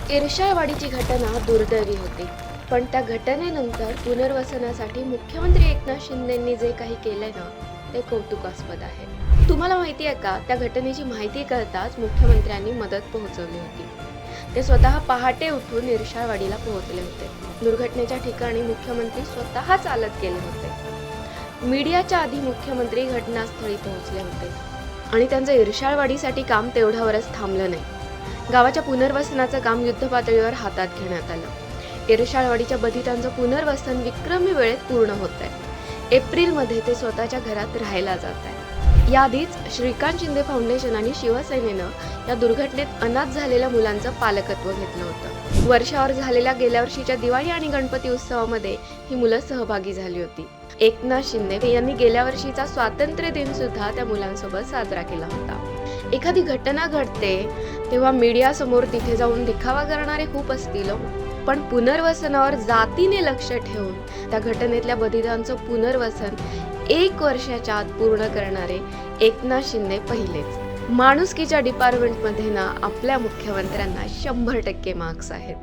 इर्शाळवाडीची घटना दुर्दैवी होती, पण त्या घटनेनंतर पुनर्वसनासाठी मुख्यमंत्री एकनाथ शिंदेंनी जे काही केलंय ना, ते कौतुकास्पद आहे। तुम्हाला माहिती आहे का, त्या घटनेची माहिती कळताच मुख्यमंत्र्यांनी मदत पोहोचवली होती। ते स्वतः पहाटे उठून इर्शाळवाडीला पोहोचले होते। दुर्घटनेच्या ठिकाणी मुख्यमंत्री स्वतः चालत गेले होते। मीडियाच्या आधी मुख्यमंत्री घटनास्थळी पोहोचले होते आणि त्यांचं इर्शाळवाडीसाठी काम तेवढ्यावरच थांबलं नाही। गावाच्या पुनर्वसनाचं काम युद्धपातळीवर हातात घेण्यात आलं। इर्शाळवाडीच्या बाधितांचं पुनर्वसन विक्रमी वेळेत पूर्ण होत आहे। एप्रिलमध्ये ते स्वतःच्या घरात राहायला जात आहे। याआधीच श्रीकांत शिंदे फाउंडेशन आणि शिवसेनेनं या दुर्घटनेत अनाथ झालेल्या मुलांचं पालकत्व घेतलं होतं। वर्षावर झालेल्या गेल्या वर्षीच्या दिवाळी आणि गणपती उत्सवामध्ये ही मुलं सहभागी झाली होती। एकनाथ शिंदे यांनी गेल्या वर्षीचा स्वातंत्र्य दिन सुद्धा त्या मुलांसोबत साजरा केला होता। एखादी घटना घडते तेव्हा मीडिया समोर तिथे जाऊन दिखावा करणारे खूप असतील, पण पुनर्वसनावर जातीने लक्ष ठेवून त्या घटनेतल्या बाधितांचं पुनर्वसन 1 वर्षाच्या आत पूर्ण करणारे एकनाथ शिंदे पहिलेच। माणुसकीच्या डिपार्टमेंटमध्ये ना आपल्या मुख्यमंत्र्यांना 100% मार्क्स आहेत।